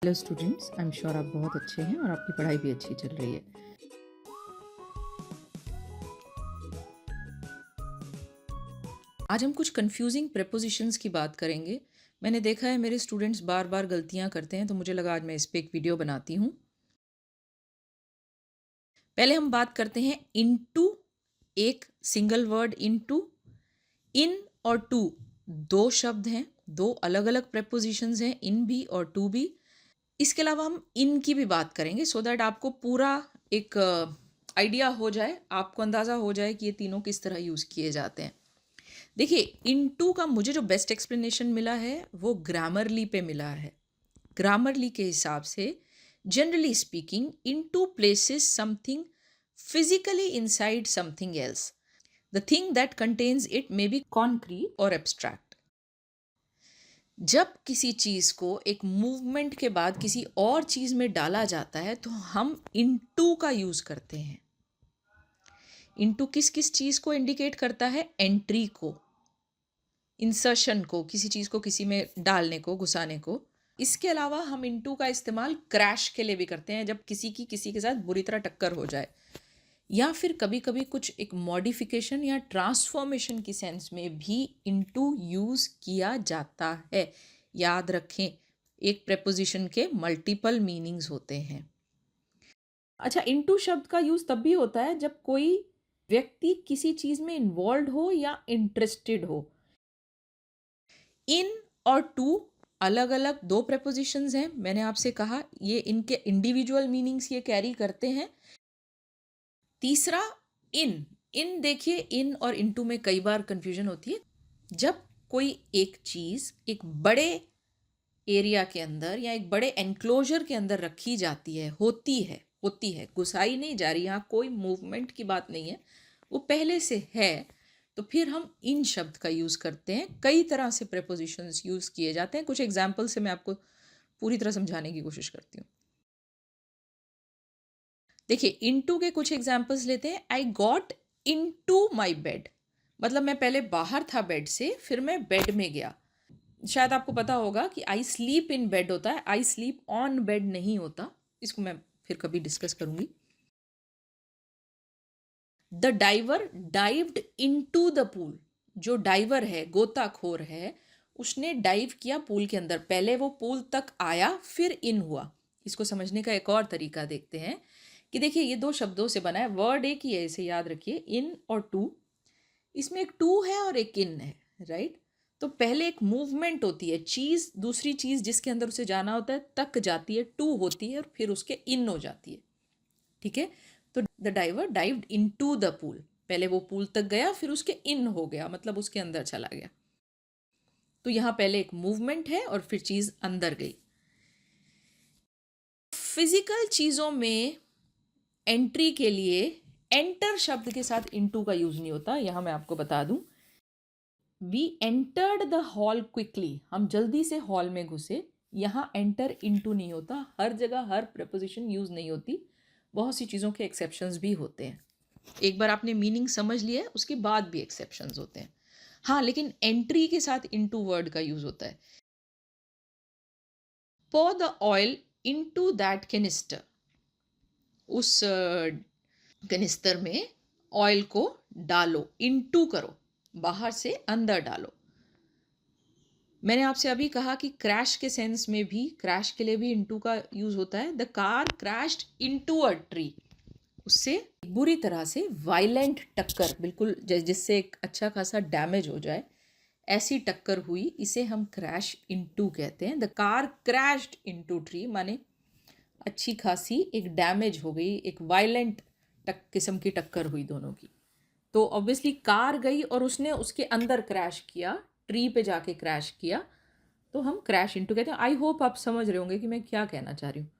Hello students, I am sure आप बहुत अच्छे हैं और आपकी पढ़ाई भी अच्छी चल रही है। आज हम कुछ कंफ्यूजिंग प्रेपोजिशंस की बात करेंगे। मैंने देखा है मेरे स्टूडेंट्स बार बार गलतियां करते हैं, तो मुझे लगा आज मैं इस पे एक वीडियो बनाती हूँ। पहले हम बात करते हैं इनटू। एक सिंगल वर्ड इनटू। इन और टू दो शब्द हैं, दो अलग अलग प्रेपोजिशंस हैं, इन भी और टू भी। इसके अलावा हम इन की भी बात करेंगे सो दैट आपको पूरा एक आइडिया हो जाए, आपको अंदाज़ा हो जाए कि ये तीनों किस तरह यूज़ किए जाते हैं। देखिए, इनटू का मुझे जो बेस्ट एक्सप्लेनेशन मिला है वो ग्रामरली पे मिला है। ग्रामरली के हिसाब से generally speaking into places something physically inside something else. The thing that contains it may be concrete और एब्स्ट्रैक्ट। जब किसी चीज़ को एक मूवमेंट के बाद किसी और चीज़ में डाला जाता है तो हम इनटू का यूज़ करते हैं। इनटू किस किस चीज़ को इंडिकेट करता है? एंट्री को, इंसर्शन को, किसी चीज़ को किसी में डालने को, घुसाने को। इसके अलावा हम इनटू का इस्तेमाल क्रैश के लिए भी करते हैं, जब किसी की किसी के साथ बुरी तरह टक्कर हो जाए, या फिर कभी कभी कुछ एक मॉडिफिकेशन या ट्रांसफॉर्मेशन की सेंस में भी इनटू यूज़ किया जाता है। याद रखें, एक प्रेपोजिशन के मल्टीपल मीनिंग्स होते हैं। अच्छा, इनटू शब्द का यूज़ तब भी होता है जब कोई व्यक्ति किसी चीज़ में इन्वॉल्व हो या इंटरेस्टेड हो। इन और टू अलग अलग दो प्रेपोजिशंस हैं। मैंने आपसे कहा ये इनके इंडिविजुअल मीनिंग्स ये कैरी करते हैं। तीसरा, इन। इन देखिए, इन और इनटू में कई बार कंफ्यूजन होती है। जब कोई एक चीज़ एक बड़े एरिया के अंदर या एक बड़े एनक्लोजर के अंदर रखी जाती है, होती है, घुसाई नहीं जा रही, यहाँ कोई मूवमेंट की बात नहीं है, वो पहले से है, तो फिर हम इन शब्द का यूज़ करते हैं। कई तरह से प्रेपोजिशंस यूज़ किए जाते हैं। कुछ एग्जाम्पल से मैं आपको पूरी तरह समझाने की कोशिश करती हूँ। देखिए, इनटू के कुछ एग्जाम्पल्स लेते हैं। I got into my bed, मतलब मैं पहले बाहर था बेड से, फिर मैं बेड में गया। शायद आपको पता होगा कि आई स्लीप इन बेड होता है, आई स्लीप ऑन बेड नहीं होता। इसको मैं फिर कभी डिस्कस करूंगी। The diver dived into the pool, जो डाइवर है, गोताखोर है, उसने डाइव किया पूल के अंदर। पहले वो पूल तक आया, फिर इन हुआ। इसको समझने का एक और तरीका देखते हैं कि देखिए, ये दो शब्दों से बना है, वर्ड एक ही है, इसे याद रखिए, इन और टू। इसमें एक टू है और एक इन है, राइट? तो पहले एक मूवमेंट होती है, चीज़ दूसरी चीज़ जिसके अंदर उसे जाना होता है तक जाती है, टू होती है, और फिर उसके इन हो जाती है। ठीक है? तो the diver dived into the pool, पहले वो पूल तक गया, फिर उसके इन हो गया, मतलब उसके अंदर चला गया। तो यहां पहले एक मूवमेंट है और फिर चीज अंदर गई। फिजिकल चीजों में एंट्री के लिए एंटर शब्द के साथ इनटू का यूज नहीं होता। यहां मैं आपको बता दूं, we entered the hall quickly, हम जल्दी से हॉल में घुसे। यहां एंटर इनटू नहीं होता। हर जगह हर प्रेपोजिशन यूज नहीं होती, बहुत सी चीज़ों के एक्सेप्शंस भी होते हैं। एक बार आपने मीनिंग समझ लिया है, उसके बाद भी एक्सेप्शंस होते हैं। हाँ, लेकिन एंट्री के साथ इनटू वर्ड का यूज होता है। pour the oil into that canister, उस कैनिस्टर में ऑयल को डालो, इनटू करो, बाहर से अंदर डालो। मैंने आपसे अभी कहा कि क्रैश के सेंस में भी, क्रैश के लिए भी इनटू का यूज होता है। The car crashed into a tree, उससे बुरी तरह से वायलेंट टक्कर, बिल्कुल जिससे एक अच्छा खासा डैमेज हो जाए, ऐसी टक्कर हुई, इसे हम क्रैश इनटू कहते हैं। The car crashed into tree माने अच्छी खासी एक डैमेज हो गई, एक वायलेंट किस्म की टक्कर हुई दोनों की। तो ऑब्वियसली कार गई और उसने उसके अंदर क्रैश किया, ट्री पे जाके क्रैश किया, तो हम क्रैश इनटू कहते हैं। आई होप आप समझ रहे होंगे कि मैं क्या कहना चाह रही हूँ।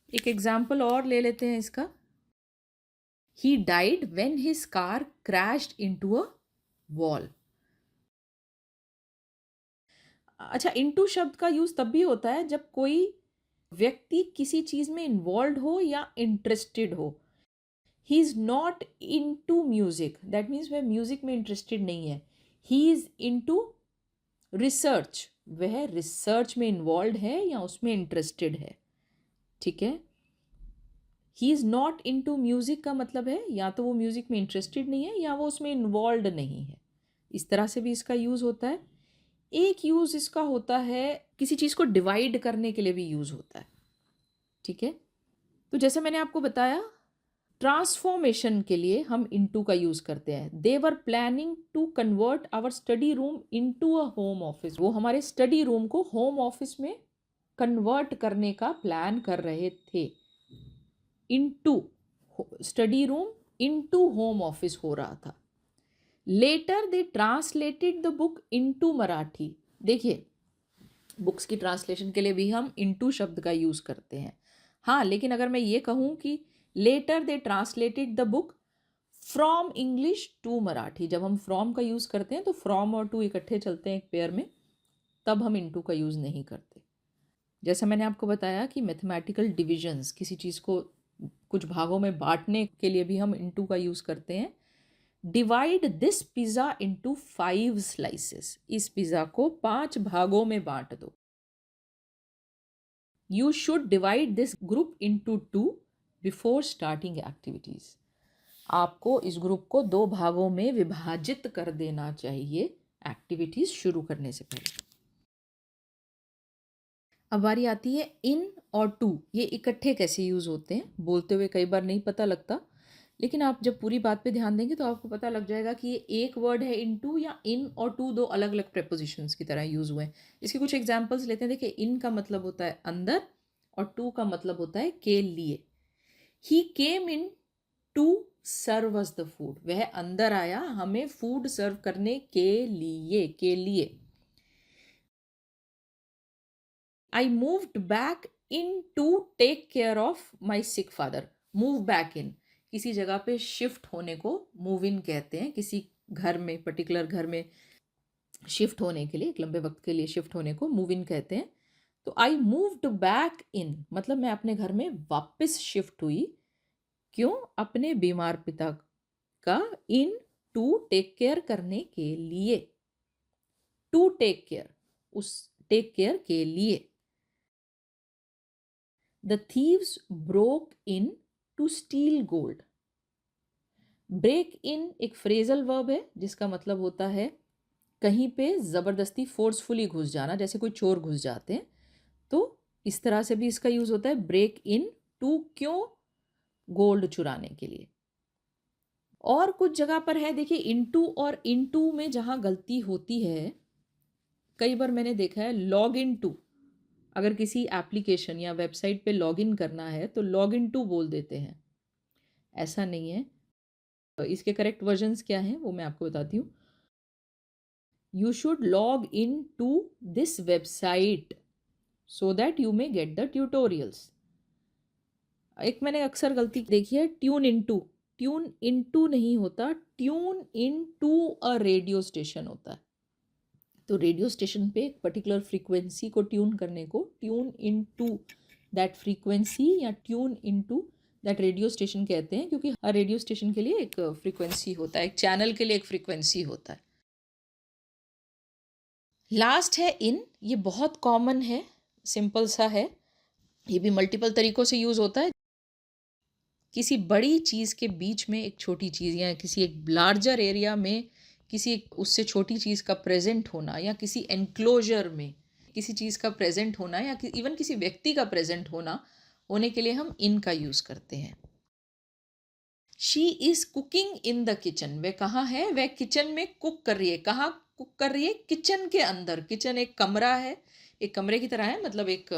एक एग्जाम्पल और ले लेते हैं इसका। He died when his car crashed into a wall. अच्छा, इनटू शब्द का यूज तब भी होता है जब कोई व्यक्ति किसी चीज में इन्वॉल्व हो या इंटरेस्टेड हो। He is not into music, that means वह म्यूजिक में इंटरेस्टेड नहीं है। ही इज इनटू रिसर्च, वह रिसर्च में इन्वॉल्व है या उसमें इंटरेस्टेड है, ठीक है। He is not into music का मतलब है या तो वो म्यूज़िक में इंटरेस्टेड नहीं है या वो उसमें इन्वॉल्व नहीं है। इस तरह से भी इसका यूज़ होता है। एक यूज़ इसका होता है किसी चीज़ को डिवाइड करने के लिए भी यूज़ होता है, ठीक है। तो जैसे मैंने आपको बताया, ट्रांसफॉर्मेशन के लिए हम इनटू का यूज़ करते हैं। They were planning to convert our study room into a home office. वो हमारे स्टडी रूम को होम ऑफिस में कन्वर्ट करने का प्लान कर रहे थे। Into, study room into home office हो रहा था। Later they translated the book into Marathi. देखिए, बुक्स की ट्रांसलेशन के लिए भी हम इनटू शब्द का यूज़ करते हैं। हाँ, लेकिन अगर मैं ये कहूँ कि later they translated the book from English to Marathi, जब हम फ्रॉम का यूज़ करते हैं तो फ्रॉम और टू इकट्ठे चलते हैं एक पेयर में, तब हम इनटू का यूज़ नहीं करते। जैसा मैंने आपको बताया कि मैथमेटिकल डिविजन्स, किसी चीज़ को कुछ भागों में बांटने के लिए भी हम इनटू का यूज़ करते हैं। Divide this pizza into 5 slices. इस पिज़्ज़ा को 5 भागों में बांट दो। You should divide this group into 2 before starting activities. आपको इस ग्रुप को 2 भागों में विभाजित कर देना चाहिए एक्टिविटीज शुरू करने से पहले। अब बारी आती है इन और टू। ये इकट्ठे कैसे यूज होते हैं, बोलते हुए कई बार नहीं पता लगता, लेकिन आप जब पूरी बात पे ध्यान देंगे तो आपको पता लग जाएगा कि ये एक वर्ड है इन टू या इन और टू दो अलग अलग प्रेपोजिशंस की तरह यूज हुए हैं। इसके कुछ एग्जाम्पल्स लेते हैं। देखिए, इन का मतलब होता है अंदर और टू का मतलब होता है के लिए। He came in to serve us the food. वह अंदर आया हमें फूड सर्व करने के लिए, के लिए। I moved back in to take care of my sick father. Move back in, किसी जगह पे शिफ्ट होने को मूव इन कहते हैं। किसी घर में, पर्टिकुलर घर में शिफ्ट होने के लिए, एक लंबे वक्त के लिए शिफ्ट होने को मूव इन कहते हैं। तो आई मूव्ड बैक इन मतलब मैं अपने घर में वापस शिफ्ट हुई। क्यों? अपने बीमार पिता का इन टू टेक केयर करने के लिए। टू टेक केयर, उस टेक केयर के लिए। The thieves broke in to steal gold. Break in एक फ्रेजल वर्ब है जिसका मतलब होता है कहीं पे ज़बरदस्ती फोर्सफुली घुस जाना, जैसे कोई चोर घुस जाते हैं, तो इस तरह से भी इसका यूज़ होता है। ब्रेक इन टू, क्यों? गोल्ड चुराने के लिए। और कुछ जगह पर है, देखिए, इनटू और इनटू में जहाँ गलती होती है, कई बार मैंने देखा है लॉग इन टू, अगर किसी एप्लीकेशन या वेबसाइट पे लॉग इन करना है तो लॉग इन टू बोल देते हैं। ऐसा नहीं है। तो इसके करेक्ट वर्जन्स क्या हैं वो मैं आपको बताती हूँ। You should log in to this website so that you may get the tutorials. एक मैंने अक्सर गलती देखी है, ट्यून इनटू। ट्यून इनटू नहीं होता, tune into a radio station होता है। तो रेडियो स्टेशन पे एक पर्टिकुलर फ्रीक्वेंसी को ट्यून करने को ट्यून इनटू दैट फ्रीक्वेंसी या tune into that radio station कहते हैं, क्योंकि हर रेडियो स्टेशन के लिए एक फ्रीक्वेंसी होता है, एक चैनल के लिए एक फ्रीक्वेंसी होता है। लास्ट है इन। ये बहुत कॉमन है, सिंपल सा है, ये भी मल्टीपल तरीकों से यूज होता है। किसी बड़ी चीज़ के बीच में एक छोटी चीज़ या किसी एक लार्जर एरिया में किसी उससे छोटी चीज़ का प्रेजेंट होना, या किसी एनक्लोजर में किसी चीज़ का प्रेजेंट होना, या इवन किसी व्यक्ति का प्रेजेंट होने के लिए हम इन का यूज़ करते हैं। She is cooking in the kitchen. वह कहाँ है? वह किचन में कुक कर रही है। कहाँ कुक कर रही है? किचन के अंदर। किचन एक कमरा है, एक कमरे की तरह है, मतलब एक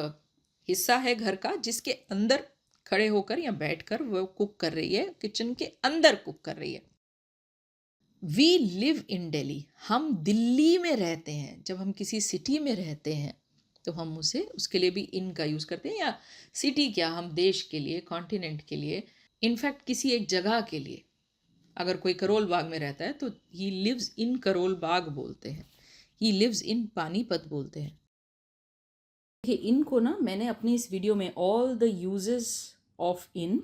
हिस्सा है घर का जिसके अंदर खड़े होकर या बैठकर वो कुक कर रही है, किचन के अंदर कुक कर रही है। We live in Delhi. हम दिल्ली में रहते हैं। जब हम किसी सिटी में रहते हैं तो हम उसके लिए भी इन का यूज़ करते हैं, या सिटी क्या, हम देश के लिए, कॉन्टिनेंट के लिए, इनफैक्ट किसी एक जगह के लिए। अगर कोई करोल बाग में रहता है तो he lives in Karol Bagh बोलते हैं, ही लिव्स इन पानीपत बोलते हैं। देखिए, इन को ना मैंने अपनी इस वीडियो में all the uses of in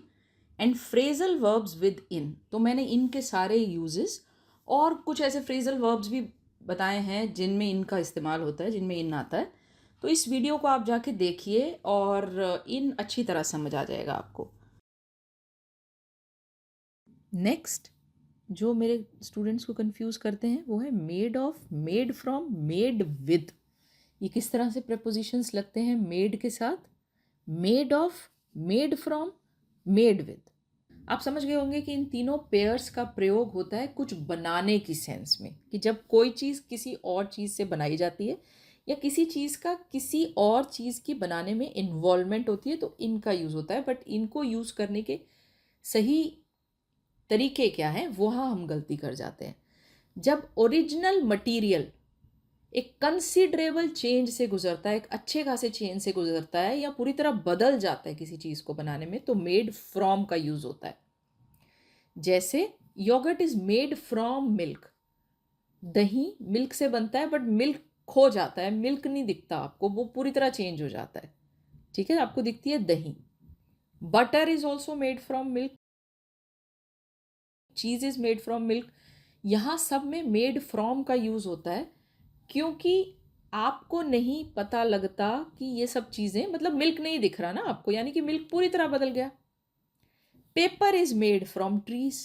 and phrasal verbs with in, तो मैंने इन के सारे यूजेस और कुछ ऐसे फ्रेजल वर्ब्स भी बताए हैं जिनमें इनका इस्तेमाल होता है, जिनमें इन आता है। तो इस वीडियो को आप जाके देखिए और इन अच्छी तरह समझ आ जाएगा आपको। नेक्स्ट जो मेरे स्टूडेंट्स को कंफ्यूज करते हैं वो है made of, made from, made with. ये किस तरह से प्रपोजिशंस लगते हैं मेड के साथ? Made of, made from, made with. आप समझ गए होंगे कि इन तीनों पेयर्स का प्रयोग होता है कुछ बनाने की सेंस में, कि जब कोई चीज़ किसी और चीज़ से बनाई जाती है या किसी चीज़ का किसी और चीज़ की बनाने में इन्वॉल्वमेंट होती है तो इनका यूज़ होता है। बट इनको यूज़ करने के सही तरीके क्या हैं, वहाँ हम गलती कर जाते हैं। जब ओरिजिनल मटेरियल एक कंसिडरेबल चेंज से गुजरता है, एक अच्छे खासे चेंज से गुजरता है या पूरी तरह बदल जाता है किसी चीज़ को बनाने में, तो मेड फ्रॉम का यूज़ होता है। जैसे yogurt is made from milk. दही मिल्क से बनता है बट मिल्क खो जाता है, मिल्क नहीं दिखता आपको, वो पूरी तरह चेंज हो जाता है। ठीक है, आपको दिखती है दही। Butter is also made from milk, चीज इज मेड फ्रॉम मिल्क। यहाँ सब में मेड फ्रॉम का यूज होता है क्योंकि आपको नहीं पता लगता कि ये सब चीजें, मतलब मिल्क नहीं दिख रहा ना आपको, यानी कि मिल्क पूरी तरह बदल गया। Paper is made from trees.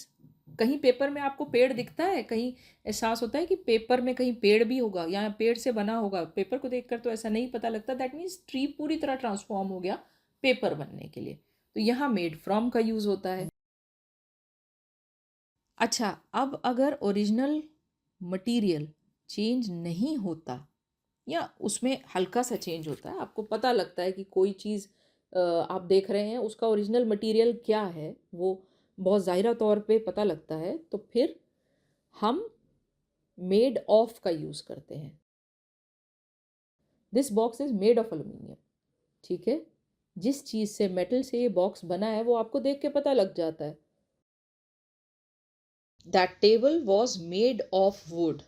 कहीं पेपर में आपको पेड़ दिखता है, कहीं एहसास होता है कि पेपर में कहीं पेड़ भी होगा या पेड़ से बना होगा, पेपर को देखकर तो ऐसा नहीं पता लगता। दैट मीन्स ट्री पूरी तरह ट्रांसफॉर्म हो गया पेपर बनने के लिए, तो यहाँ मेड फ्रॉम का यूज होता है। अच्छा, अब अगर ओरिजिनल मटेरियल चेंज नहीं होता या उसमें हल्का सा चेंज होता है, आपको पता लगता है कि कोई चीज़ आप देख रहे हैं उसका ओरिजिनल मटेरियल क्या है, वो बहुत ज़ाहिरा तौर पे पता लगता है, तो फिर हम मेड ऑफ का यूज़ करते हैं। This box is made of aluminium. ठीक है, जिस चीज़ से, मेटल से ये बॉक्स बना है वो आपको देख के पता लग जाता है। That table was made of would.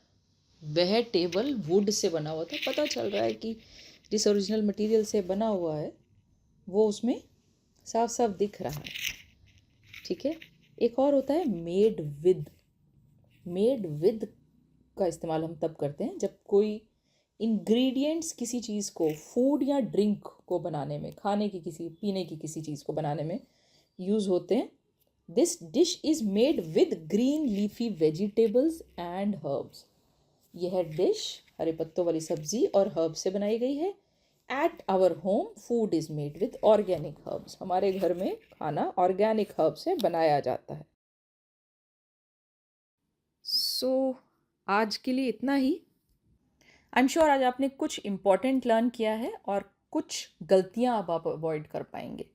वह टेबल वुड से बना हुआ था। पता चल रहा है कि जिस ओरिजिनल मटेरियल से बना हुआ है वो उसमें साफ साफ दिख रहा है। ठीक है, एक और होता है मेड विद। मेड विद का इस्तेमाल हम तब करते हैं जब कोई इंग्रेडिएंट्स किसी चीज़ को, फूड या ड्रिंक को बनाने में, खाने की किसी, पीने की किसी चीज़ को बनाने में यूज़ होते हैं। This dish is made with green leafy vegetables and herbs. यह डिश हरे पत्तों वाली सब्जी और हर्ब से बनाई गई है। At our home food is made with organic herbs. हमारे घर में खाना ऑर्गेनिक हर्ब से बनाया जाता है। सो आज के लिए इतना ही। आई एम श्योर आज आपने कुछ इम्पोर्टेंट लर्न किया है और कुछ गलतियां अब आप अवॉइड कर पाएंगे।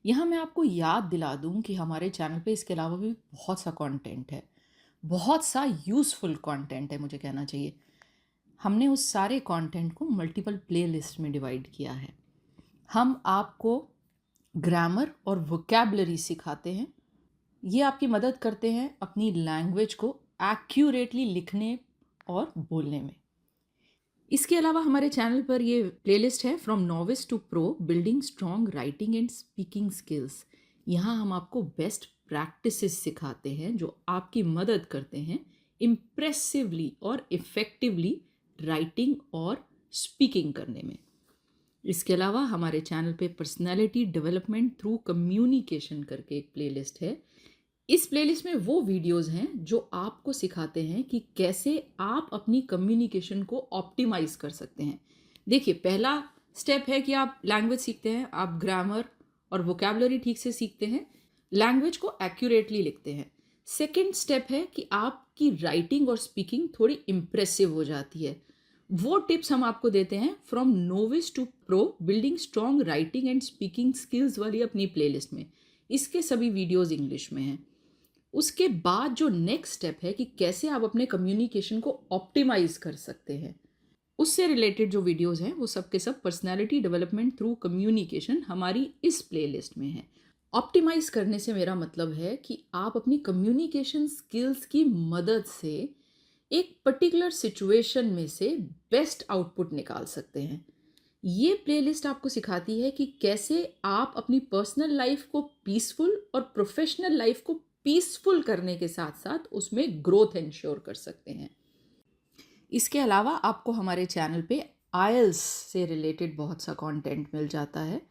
यहाँ मैं आपको याद दिला दूँ कि हमारे चैनल पे इसके अलावा भी बहुत सा कंटेंट है, बहुत सा यूज़फुल कंटेंट है मुझे कहना चाहिए। हमने उस सारे कंटेंट को मल्टीपल प्लेलिस्ट में डिवाइड किया है। हम आपको ग्रामर और वोकैबलरी सिखाते हैं। ये आपकी मदद करते हैं अपनी लैंग्वेज को एक्यूरेटली लिखने और बोलने में। इसके अलावा हमारे चैनल पर ये प्लेलिस्ट है from novice to pro, building strong writing and speaking skills. यहाँ हम आपको बेस्ट प्रैक्टिसेस सिखाते हैं जो आपकी मदद करते हैं इम्प्रेसिवली और इफ़ेक्टिवली राइटिंग और स्पीकिंग करने में। इसके अलावा हमारे चैनल पे पर्सनालिटी डेवलपमेंट थ्रू कम्युनिकेशन करके एक प्लेलिस्ट है। इस प्लेलिस्ट में वो वीडियोस हैं जो आपको सिखाते हैं कि कैसे आप अपनी कम्युनिकेशन को ऑप्टिमाइज कर सकते हैं। देखिए, पहला स्टेप है कि आप लैंग्वेज सीखते हैं, आप ग्रामर और वोकैबुलरी ठीक से सीखते हैं, लैंग्वेज को एक्यूरेटली लिखते हैं। सेकेंड स्टेप है कि आपकी राइटिंग और स्पीकिंग थोड़ी इम्प्रेसिव हो जाती है। वो टिप्स हम आपको देते हैं from novice to pro, building strong writing and speaking skills वाली अपनी प्लेलिस्ट में। इसके सभी वीडियोस इंग्लिश में हैं। उसके बाद जो नेक्स्ट स्टेप है कि कैसे आप अपने कम्युनिकेशन को ऑप्टिमाइज कर सकते हैं, उससे रिलेटेड जो वीडियोस हैं वो सब के सब पर्सनालिटी डेवलपमेंट थ्रू कम्युनिकेशन हमारी इस प्लेलिस्ट में है। ऑप्टिमाइज करने से मेरा मतलब है कि आप अपनी कम्युनिकेशन स्किल्स की मदद से एक पर्टिकुलर सिचुएशन में से बेस्ट आउटपुट निकाल सकते हैं। ये प्लेलिस्ट आपको सिखाती है कि कैसे आप अपनी पर्सनल लाइफ को पीसफुल और प्रोफेशनल लाइफ को पीसफुल करने के साथ साथ उसमें ग्रोथ इंश्योर कर सकते हैं। इसके अलावा आपको हमारे चैनल पे आइल्स से रिलेटेड बहुत सा कंटेंट मिल जाता है।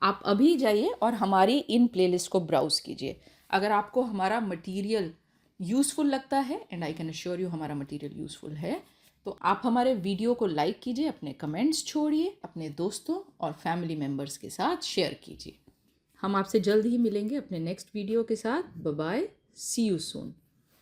आप अभी जाइए और हमारी इन प्लेलिस्ट को ब्राउज़ कीजिए। अगर आपको हमारा मटेरियल यूज़फुल लगता है, and I can assure you हमारा मटेरियल यूज़फुल है, तो आप हमारे वीडियो को लाइक कीजिए, अपने कमेंट्स छोड़िए, अपने दोस्तों और फैमिली मेम्बर्स के साथ शेयर कीजिए। हम आपसे जल्द ही मिलेंगे अपने नेक्स्ट वीडियो के साथ। Bye bye, see you soon.